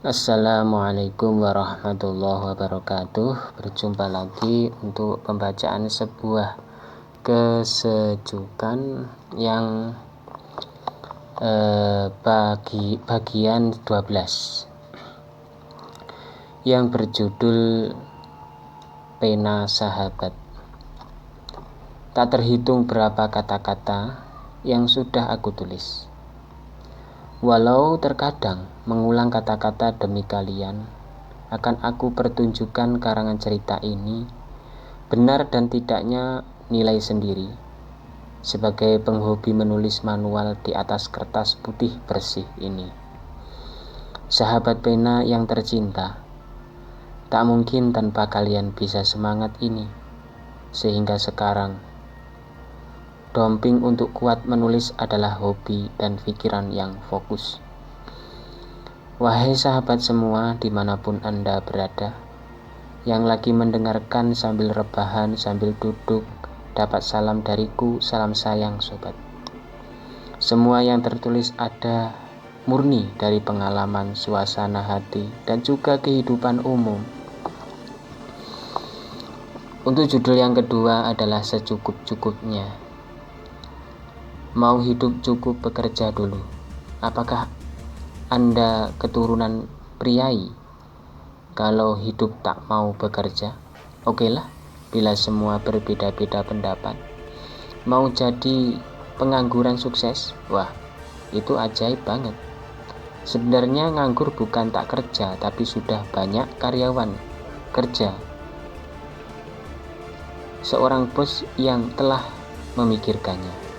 Assalamualaikum warahmatullahi wabarakatuh. Berjumpa lagi untuk pembacaan sebuah kesejukan yang bagian 12 yang berjudul Pena Sahabat. Tak terhitung berapa kata-kata yang sudah aku tulis. Walau terkadang mengulang kata-kata demi kalian, akan aku pertunjukkan karangan cerita ini, benar dan tidaknya nilai sendiri, sebagai penghobi menulis manual di atas kertas putih bersih ini. Sahabat pena yang tercinta, tak mungkin tanpa kalian bisa semangat ini, sehingga sekarang domping untuk kuat menulis adalah hobi dan pikiran yang fokus. Wahai sahabat semua dimanapun Anda berada, yang lagi mendengarkan sambil rebahan, sambil duduk, dapat salam dariku, salam sayang sobat. Semua yang tertulis ada murni dari pengalaman, suasana hati, dan juga kehidupan umum. Untuk judul yang kedua adalah secukup-cukupnya. Mau hidup cukup bekerja dulu. Apakah Anda keturunan priai? Kalau hidup tak mau bekerja, okelah, bila semua berbeda-beda pendapat. Mau jadi pengangguran sukses? Wah, itu ajaib banget. Sebenarnya nganggur bukan tak kerja, tapi sudah banyak karyawan kerja. Seorang bos yang telah memikirkannya.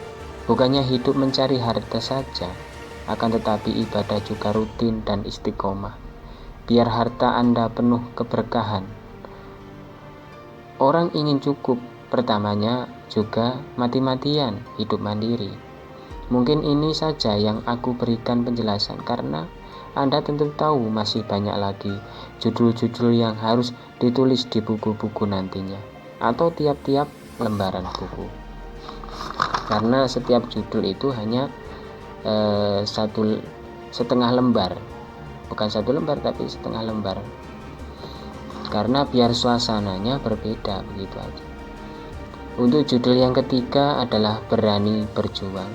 Bukannya hidup mencari harta saja, akan tetapi ibadah juga rutin dan istiqomah. Biar harta Anda penuh keberkahan. Orang ingin cukup, pertamanya juga mati-matian hidup mandiri. Mungkin ini saja yang aku berikan penjelasan, karena Anda tentu tahu masih banyak lagi judul-judul yang harus ditulis di buku-buku nantinya, atau tiap-tiap lembaran buku. Karena setiap judul itu hanya setengah lembar, bukan satu lembar tapi setengah lembar, karena biar suasananya berbeda, begitu aja. Untuk judul yang ketiga adalah berani berjuang.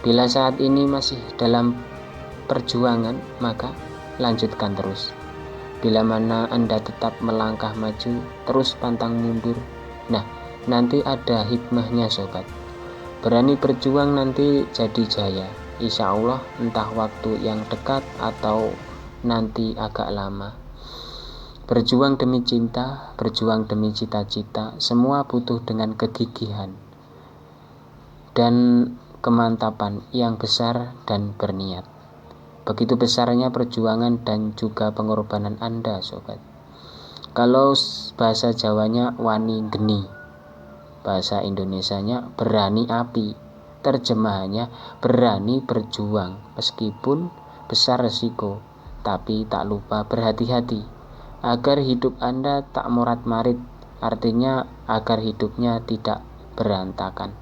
Bila saat ini masih dalam perjuangan, maka lanjutkan terus. Bila mana Anda tetap melangkah maju, terus pantang mundur, nah nanti ada hikmahnya sobat. Berani berjuang nanti jadi jaya, insya Allah, entah waktu yang dekat atau nanti agak lama. Berjuang demi cinta, berjuang demi cita-cita, semua butuh dengan kegigihan dan kemantapan yang besar dan berniat. Begitu besarnya perjuangan dan juga pengorbanan Anda sobat. Kalau bahasa Jawanya wani geni, bahasa Indonesianya berani api, terjemahannya berani berjuang meskipun besar resiko, tapi tak lupa berhati-hati agar hidup Anda tak morat-marit, artinya agar hidupnya tidak berantakan.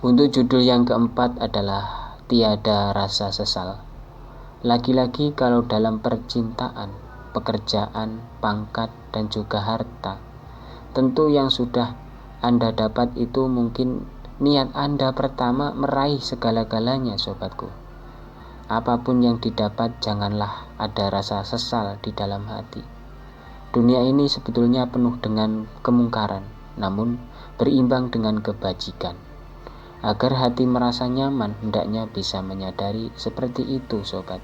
Untuk judul yang keempat adalah tiada rasa sesal. Lagi-lagi kalau dalam percintaan, pekerjaan, pangkat, dan juga harta, tentu yang sudah Anda dapat itu mungkin niat Anda pertama meraih segala-galanya sobatku. Apapun yang didapat, janganlah ada rasa sesal di dalam hati. Dunia ini sebetulnya penuh dengan kemungkaran, namun berimbang dengan kebajikan. Agar hati merasa nyaman, hendaknya bisa menyadari seperti itu sobat.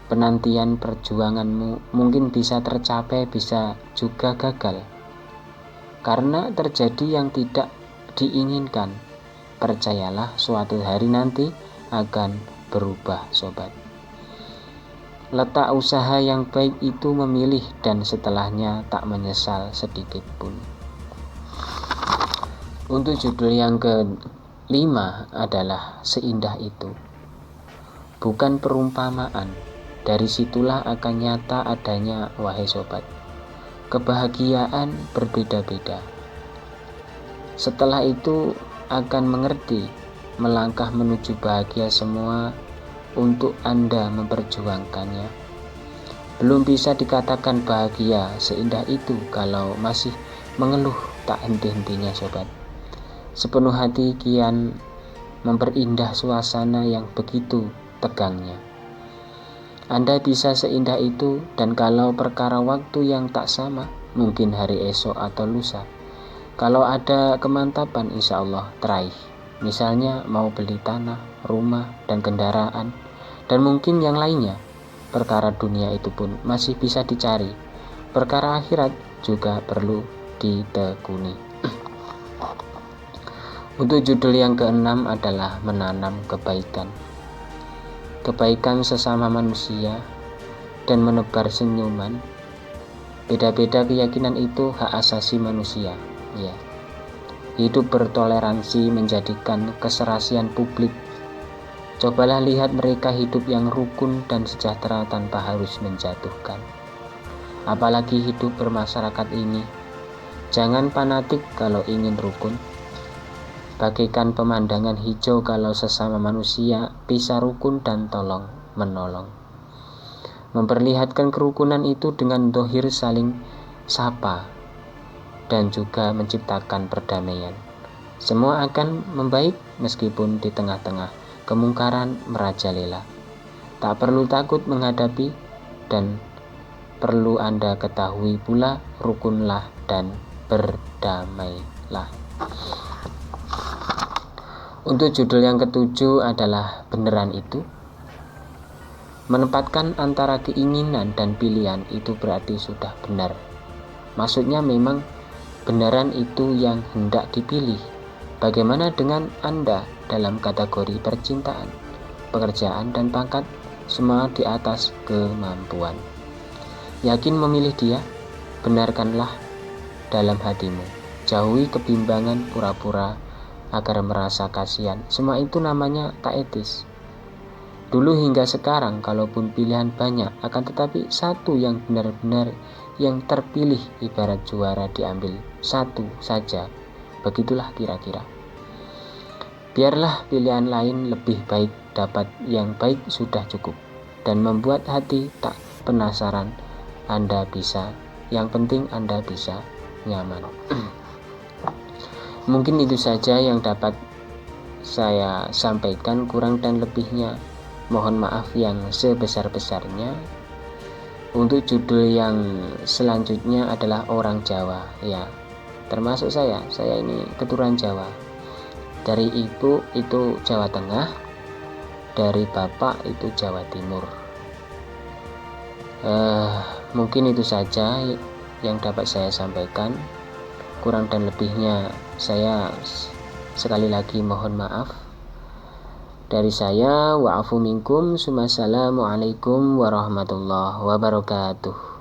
Penantian perjuanganmu mungkin bisa tercapai, bisa juga gagal, karena terjadi yang tidak diinginkan. Percayalah, suatu hari nanti akan berubah sobat. Letak usaha yang baik itu memilih dan setelahnya tak menyesal sedikit pun. Untuk judul yang kelima adalah seindah itu. Bukan perumpamaan, dari situlah akan nyata adanya, wahai sobat. Kebahagiaan berbeda-beda. Setelah itu akan mengerti, melangkah menuju bahagia semua untuk Anda memperjuangkannya. Belum bisa dikatakan bahagia seindah itu kalau masih mengeluh tak henti-hentinya sobat. Sepenuh hati kian memperindah suasana yang begitu tegangnya. Anda bisa seindah itu, dan kalau perkara waktu yang tak sama, mungkin hari esok atau lusa. Kalau ada kemantapan insya Allah teraih. Misalnya mau beli tanah, rumah, dan kendaraan, dan mungkin yang lainnya. Perkara dunia itu pun masih bisa dicari. Perkara akhirat juga perlu ditekuni. Untuk judul yang keenam adalah menanam kebaikan. Kebaikan sesama manusia dan menebar senyuman. Beda-beda keyakinan itu hak asasi manusia. Ya. Hidup bertoleransi menjadikan keserasian publik. Cobalah lihat mereka hidup yang rukun dan sejahtera tanpa harus menjatuhkan. Apalagi hidup bermasyarakat ini. Jangan fanatik kalau ingin rukun. Bagaikan pemandangan hijau kalau sesama manusia bisa rukun dan tolong menolong. Memperlihatkan kerukunan itu dengan dohir saling sapa dan juga menciptakan perdamaian. Semua akan membaik meskipun di tengah-tengah kemungkaran merajalela. Tak perlu takut menghadapi, dan perlu Anda ketahui pula, rukunlah dan berdamailah. Untuk judul yang ketujuh adalah beneran itu. Menempatkan antara keinginan dan pilihan itu berarti sudah benar. Maksudnya memang benaran itu yang hendak dipilih. Bagaimana dengan Anda dalam kategori percintaan, pekerjaan, dan pangkat? Semua di atas kemampuan. Yakin memilih dia? Benarkanlah dalam hatimu. Jauhi kebimbangan pura-pura agar merasa kasihan. Semua itu namanya tak etis. Dulu hingga sekarang, kalaupun pilihan banyak, akan tetapi satu yang benar-benar yang terpilih ibarat juara diambil satu saja. Begitulah kira-kira. Biarlah pilihan lain lebih baik, dapat yang baik sudah cukup. Dan membuat hati tak penasaran, Anda bisa. Yang penting Anda bisa nyaman. Mungkin itu saja yang dapat saya sampaikan, kurang dan lebihnya mohon maaf yang sebesar-besarnya. Untuk judul yang selanjutnya adalah orang Jawa, ya. Termasuk saya ini keturunan Jawa. Dari ibu itu Jawa Tengah, dari bapak itu Jawa Timur. Mungkin itu saja yang dapat saya sampaikan. Kurang dan lebihnya saya sekali lagi mohon maaf. Dari saya, wa'afu minkum, assalamualaikum warahmatullahi wabarakatuh.